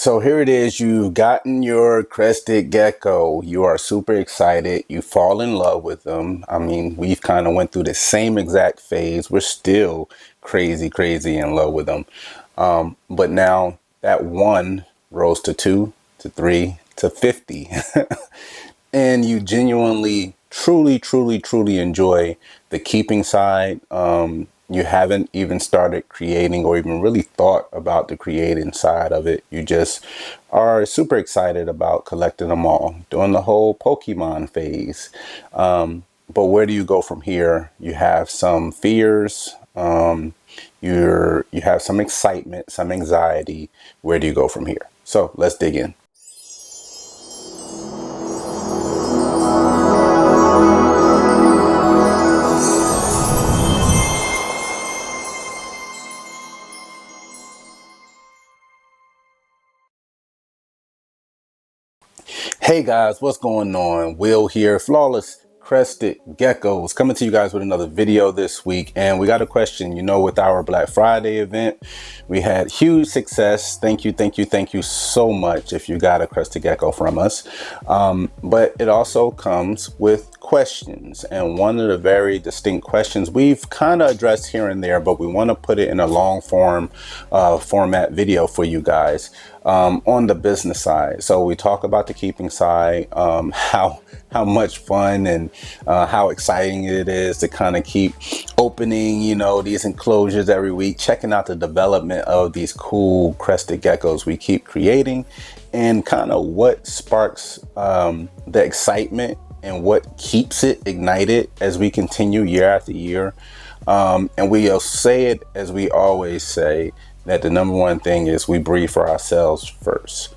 So here it is, you've gotten your crested gecko. You are super excited. You fall in love with them. I mean, we've kind of went through the same exact phase. We're still crazy in love with them. But now that one rose to 2 to 3 to 50. And you genuinely, truly enjoy the keeping side. You haven't even started creating or even really thought about the creating side of it. You just are super excited about collecting them all, doing the whole Pokemon phase. But where do you go from here? You have some fears. You have some excitement, some anxiety. Where do you go from here? So let's dig in. Hey guys, what's going on? Will here, Flawless Crested Geckos, coming to you guys with another video this week. And we got a question. You know, with our Black Friday event, we had huge success. Thank you so much if you got a Crested Gecko from us. But it also comes with questions, and one of the very distinct questions we've kind of addressed here and there, but we want to put it in a long form format video for you guys. On the business side, so we talk about the keeping side, how much fun and how exciting it is to kind of keep opening, you know, these enclosures every week, checking out the development of these cool crested geckos we keep creating, and kind of what sparks the excitement and what keeps it ignited as we continue year after year. And we'll say it as we always say, that the number one thing is we breathe for ourselves first.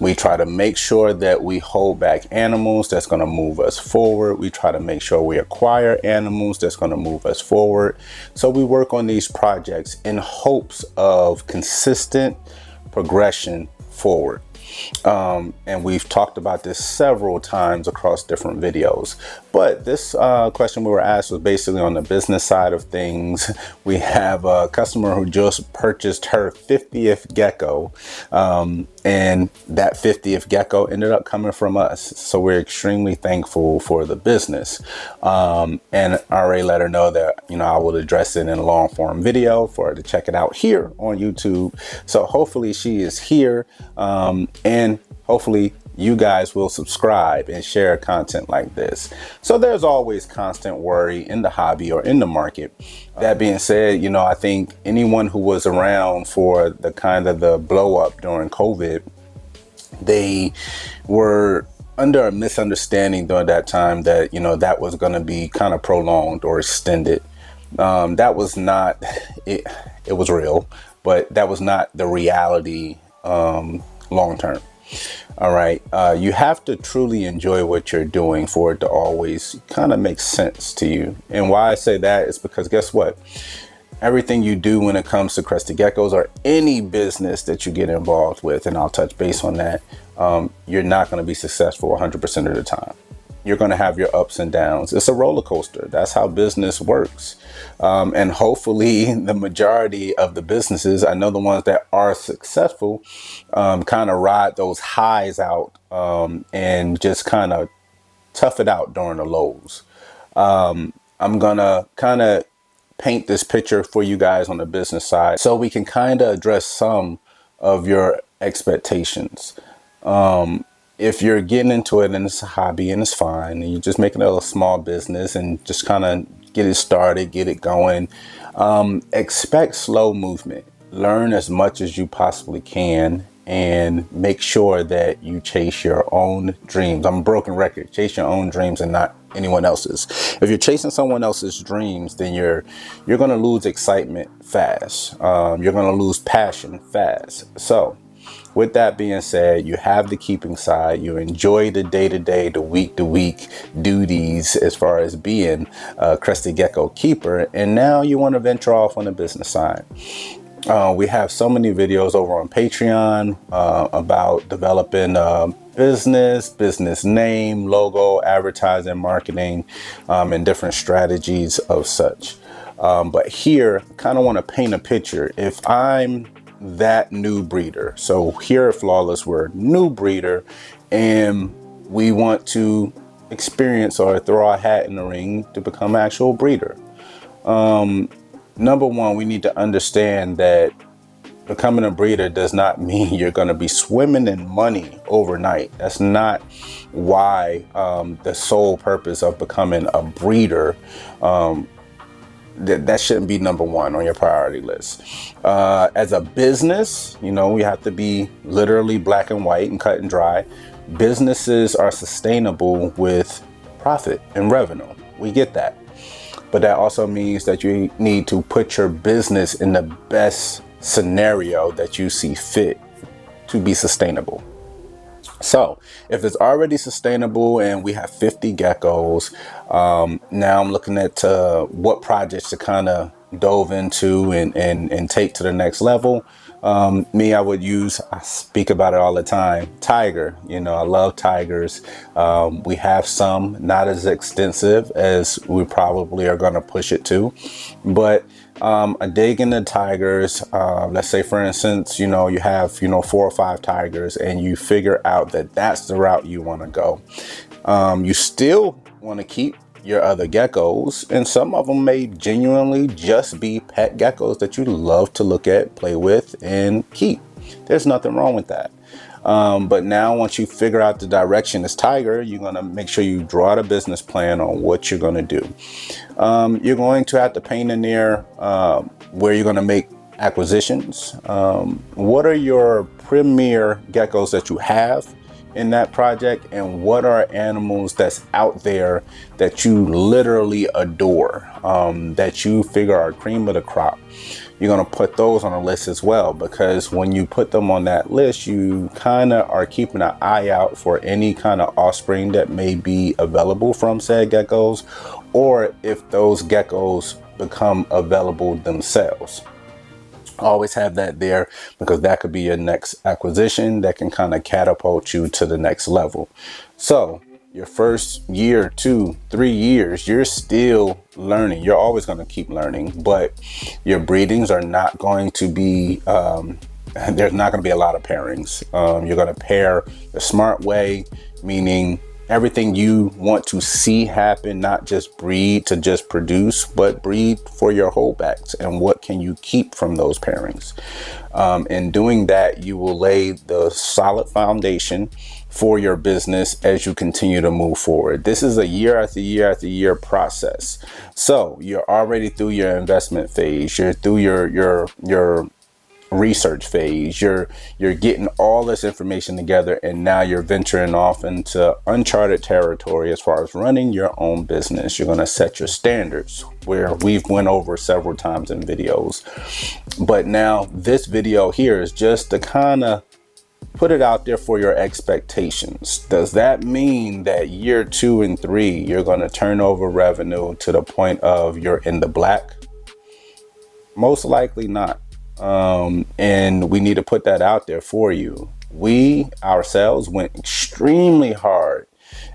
We try to make sure that we hold back animals that's going to move us forward. We try to make sure we acquire animals that's going to move us forward. So we work on these projects in hopes of consistent progression forward. And we've talked about this several times across different videos, but this question we were asked was basically on the business side of things. We have a customer who just purchased her 50th gecko, and that 50th gecko ended up coming from us. So we're extremely thankful for the business, and I already let her know that, you know, I will address it in a long form video for her to check it out here on YouTube. So hopefully she is here, and hopefully you guys will subscribe and share content like this. So there's always constant worry in the hobby or in the market. That being said, you know, I think anyone who was around for the kind of the blow up during COVID, they were under a misunderstanding during that time that, you know, that was going to be kind of prolonged or extended. That was not it. It was real, but that was not the reality long term. All right. You have to truly enjoy what you're doing for it to always kind of make sense to you. And why I say that is because guess what? Everything you do when it comes to crested geckos or any business that you get involved with, and I'll touch base on that, you're not going to be successful 100% of the time. You're going to have your ups and downs. It's a roller coaster. That's how business works. And hopefully the majority of the businesses, I know the ones that are successful, kind of ride those highs out, and just kind of tough it out during the lows. I'm going to kind of paint this picture for you guys on the business side so we can kind of address some of your expectations. If you're getting into it and it's a hobby and it's fine, and you're just making it a small business and just kind of get it started, get it going, expect slow movement. Learn as much as you possibly can and make sure that you chase your own dreams. I'm a broken record. Chase your own dreams and not anyone else's. If you're chasing someone else's dreams, then you're going to lose excitement fast. You're going to lose passion fast. So with that being said, you have the keeping side. You enjoy the day-to-day, the week-to-week duties as far as being a crested gecko keeper. And now you want to venture off on the business side. We have so many videos over on Patreon about developing business name, logo, advertising, marketing, and different strategies of such. But here, I kind of want to paint a picture. If I'm that new breeder. So here at Flawless, we're a new breeder, and we want to experience or throw our hat in the ring to become an actual breeder. Number one, we need to understand that becoming a breeder does not mean you're going to be swimming in money overnight. That's not why the sole purpose of becoming a breeder. That shouldn't be number one on your priority list. As a business, you know, we have to be literally black and white and cut and dry. Businesses are sustainable with profit and revenue. We get that. But that also means that you need to put your business in the best scenario that you see fit to be sustainable. So if it's already sustainable and we have 50 geckos, now I'm looking at what projects to kind of dove into and take to the next level. I speak about it all the time, tiger. You know, I love tigers. We have some, not as extensive as we probably are going to push it to, but I dig into tigers. Let's say, for instance, you know, you have, 4 or 5 tigers and you figure out that that's the route you want to go. You still want to keep your other geckos, and some of them may genuinely just be pet geckos that you love to look at, play with, and keep. There's nothing wrong with that. But now once you figure out the direction as tiger, you're going to make sure you draw out a business plan on what you're going to do. You're going to have to paint in there where you're going to make acquisitions. What are your premier geckos that you have in that project, and what are animals that's out there that you literally adore, that you figure are cream of the crop? You're going to put those on a list as well, because when you put them on that list, you kind of are keeping an eye out for any kind of offspring that may be available from said geckos, or if those geckos become available themselves. Always have that there, because that could be your next acquisition that can kind of catapult you to the next level. So your first year, 2, 3 years, you're still learning. You're always going to keep learning, but your breedings are not going to be, there's not going to be a lot of pairings. You're going to pair the smart way, meaning everything you want to see happen, not just breed to just produce, but breed for your holdbacks. And what can you keep from those pairings? In doing that, you will lay the solid foundation for your business as you continue to move forward. This is a year after year after year process. So you're already through your investment phase. You're through your research phase. You're getting all this information together, and now you're venturing off into uncharted territory as far as running your own business. You're going to set your standards, where we've went over several times in videos. But now this video here is just to kind of put it out there for your expectations. Does that mean that year 2 and 3 you're going to turn over revenue to the point of you're in the black? Most likely not. And we need to put that out there for you. We ourselves went extremely hard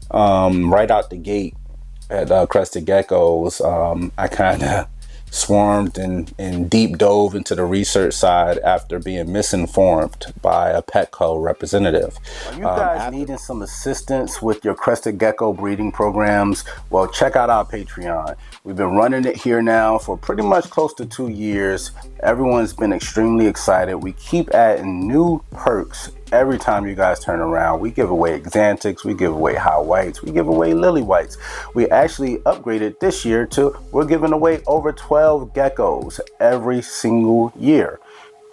right out the gate at Crested Geckos. I kind of swarmed and deep dove into the research side after being misinformed by a Petco representative. Are you guys needing some assistance with your Crested Gecko breeding programs? Well, check out our Patreon. We've been running it here now for pretty much close to 2 years. Everyone's been extremely excited. We keep adding new perks every time you guys turn around. We give away Xanthics, we give away high whites, we give away lily whites. We actually upgraded this year to, we're giving away over 12 geckos every single year.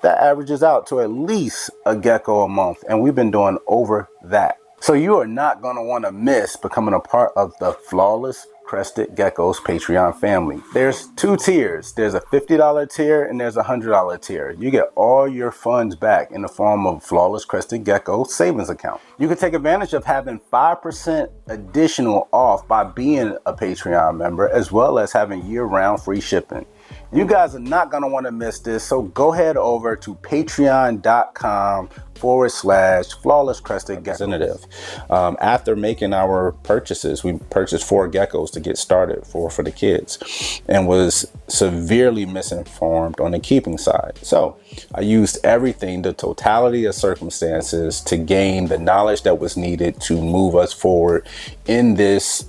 That averages out to at least a gecko a month, and we've been doing over that. So you are not going to want to miss becoming a part of the Flawless Crested Geckos Patreon family. There's 2 tiers. There's a $50 tier and there's a $100 tier. You get all your funds back in the form of Flawless Crested Gecko savings account. You can take advantage of having 5% additional off by being a Patreon member, as well as having year-round free shipping. You guys are not going to want to miss this. So go head over to patreon.com/flawless crested representative. After making our purchases, we purchased 4 geckos to get started for the kids, and was severely misinformed on the keeping side. So I used everything, the totality of circumstances, to gain the knowledge that was needed to move us forward in this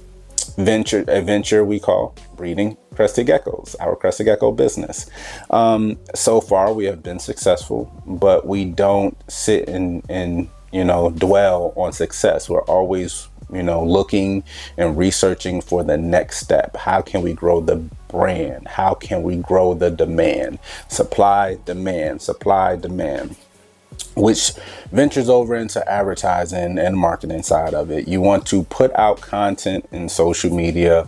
adventure we call breeding Crested Geckos, our Crested Gecko business. So far we have been successful, but we don't sit and dwell on success. We're always looking and researching for the next step. How can we grow the brand? How can we grow the demand? Supply, demand, which ventures over into advertising and marketing side of it. You want to put out content in social media.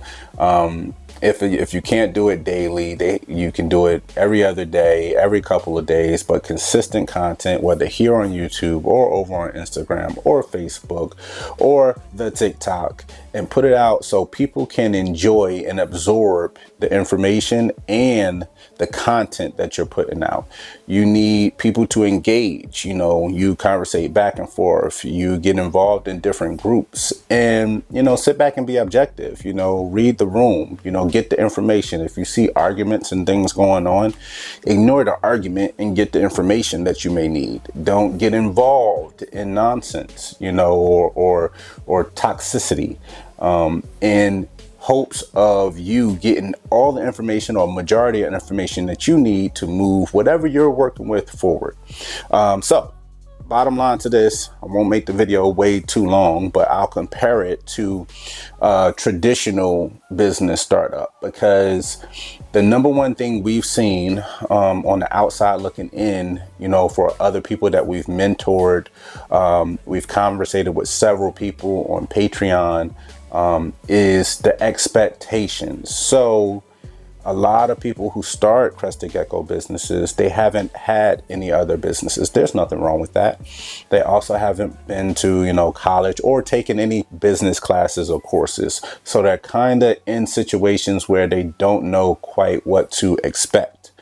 If you can't do it daily, you can do it every other day, every couple of days, but consistent content, whether here on YouTube or over on Instagram or Facebook or the TikTok, and put it out so people can enjoy and absorb the information and the content that you're putting out. You need people to engage, you conversate back and forth, you get involved in different groups, and sit back and be objective, read the room, get the information. If you see arguments and things going on, ignore the argument and get the information that you may need. Don't get involved in nonsense, or toxicity, in hopes of you getting all the information or majority of information that you need to move whatever you're working with forward. So bottom line to this, I won't make the video way too long, but I'll compare it to traditional business startup, because the number one thing we've seen on the outside looking in, for other people that we've mentored, we've conversated with several people on Patreon, is the expectations. So a lot of people who start Crested Gecko businesses, they haven't had any other businesses. There's nothing wrong with that. They also haven't been to, college or taken any business classes or courses. So they're kind of in situations where they don't know quite what to expect.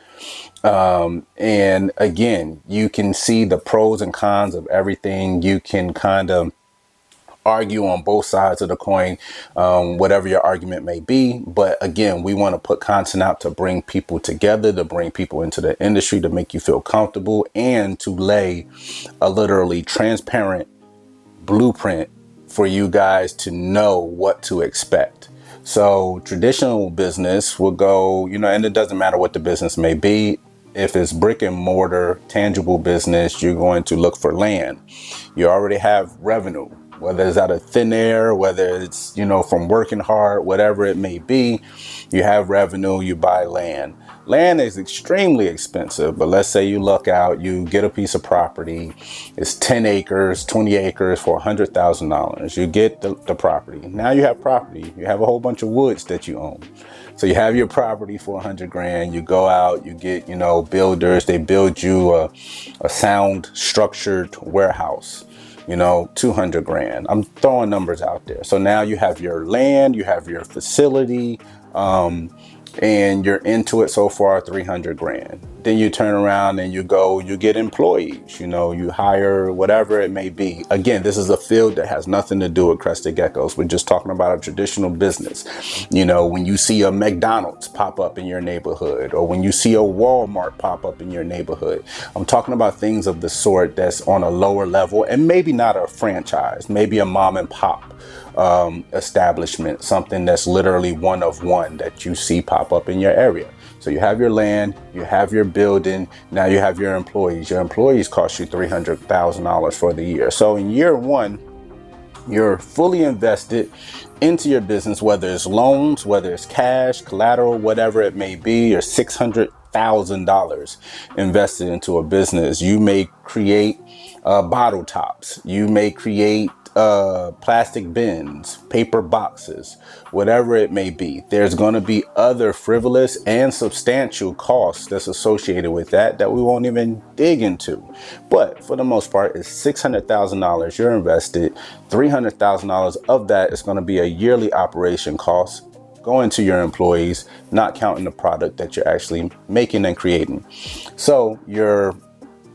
And again, you can see the pros and cons of everything. You can kind of argue on both sides of the coin, whatever your argument may be. But again, we want to put content out to bring people together, to bring people into the industry, to make you feel comfortable, and to lay a literally transparent blueprint for you guys to know what to expect. So traditional business will go, and it doesn't matter what the business may be. If it's brick and mortar, tangible business, you're going to look for land. You already have revenue, whether it's out of thin air, whether it's, from working hard, whatever it may be, you have revenue, you buy land. Land is extremely expensive, but let's say you luck out, you get a piece of property, it's 10 acres, 20 acres for $100,000. You get the property. Now you have property, you have a whole bunch of woods that you own. So you have your property for $100 grand, you go out, you get, builders, they build you a sound structured warehouse. 200 grand. I'm throwing numbers out there. So now you have your land, you have your facility, and you're into it so far, 300 grand. Then you turn around and you get employees, you hire whatever it may be. Again, this is a field that has nothing to do with Crested Geckos. We're just talking about a traditional business. When you see a McDonald's pop up in your neighborhood, or when you see a Walmart pop up in your neighborhood, I'm talking about things of the sort that's on a lower level, and maybe not a franchise, maybe a mom and pop establishment, something that's literally one of one that you see pop up in your area. So you have your land, you have your building, now you have your employees. Your employees cost you $300,000 for the year. So in year one, you're fully invested into your business, whether it's loans, whether it's cash, collateral, whatever it may be, or $600,000 invested into a business. You may create bottle tops. You may create plastic bins, paper boxes, whatever it may be. There's going to be other frivolous and substantial costs that's associated with that we won't even dig into. But for the most part, it's $600,000 you're invested. $300,000 of that is going to be a yearly operation cost. going to your employees, not counting the product that you're actually making and creating. So your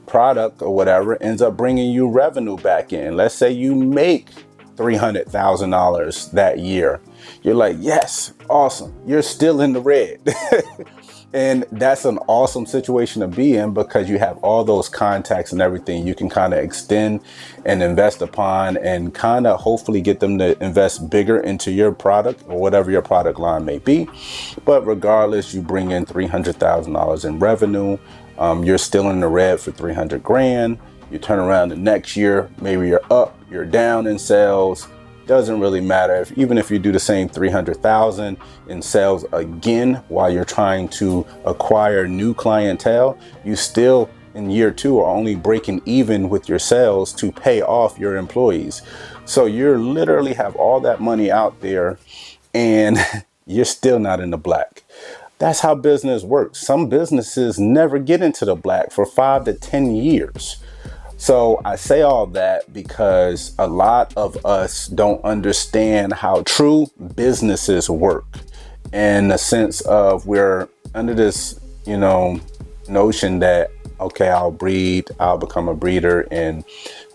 product or whatever ends up bringing you revenue back in. Let's say you make $300,000 that year. You're like, yes, awesome. You're still in the red. And that's an awesome situation to be in, because you have all those contacts and everything you can kind of extend and invest upon, and kind of hopefully get them to invest bigger into your product or whatever your product line may be. But regardless, you bring in $300,000 in revenue. You're still in the red for 300 grand. You turn around the next year, maybe you're up, you're down in sales. Doesn't really matter. Even if you do the same 300,000 in sales again while you're trying to acquire new clientele, you still in year 2 are only breaking even with your sales to pay off your employees. So you're literally have all that money out there and you're still not in the black. That's how business works. Some businesses never get into the black for 5 to 10 years. So I say all that because a lot of us don't understand how true businesses work, in the sense of we're under this, notion that, okay, I'll become a breeder and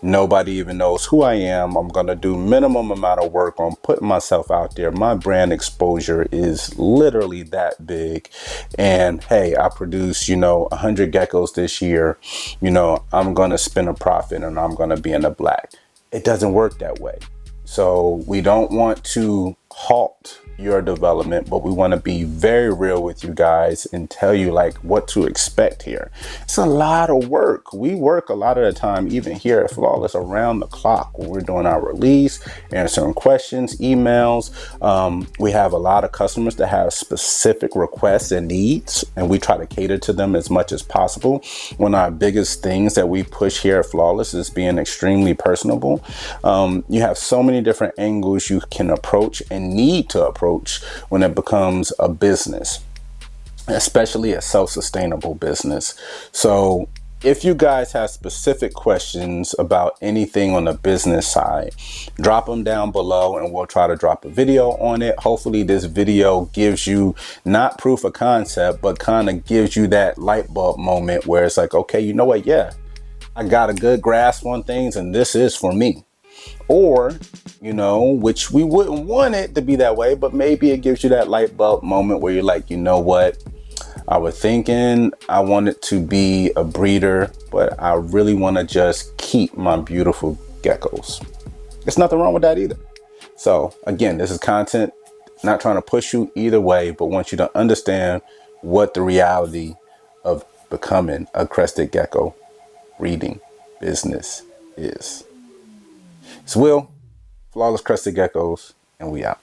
nobody even knows who I am. I'm going to do minimum amount of work on putting myself out there. My brand exposure is literally that big. And hey, I produce, 100 geckos this year. I'm going to spin a profit and I'm going to be in the black. It doesn't work that way. So we don't want to halt your development, but we want to be very real with you guys and tell you like what to expect here. It's a lot of work. We work a lot of the time, even here at Flawless, around the clock when we're doing our release, answering questions, emails. We have a lot of customers that have specific requests and needs, and we try to cater to them as much as possible. One of our biggest things that we push here at Flawless is being extremely personable. You have so many different angles you can approach and need to approach when it becomes a business, especially a self-sustainable business. So if you guys have specific questions about anything on the business side, drop them down below and we'll try to drop a video on it. Hopefully this video gives you not proof of concept, but kind of gives you that light bulb moment where it's like, okay, you know what? Yeah, I got a good grasp on things and this is for me. Or, which we wouldn't want it to be that way, but maybe it gives you that light bulb moment where you're like, you know what? I was thinking I wanted to be a breeder, but I really want to just keep my beautiful geckos. There's nothing wrong with that either. So again, this is content, not trying to push you either way, but want you to understand what the reality of becoming a crested gecko breeding business is. It's Will, Flawless Crested Geckos, and we out.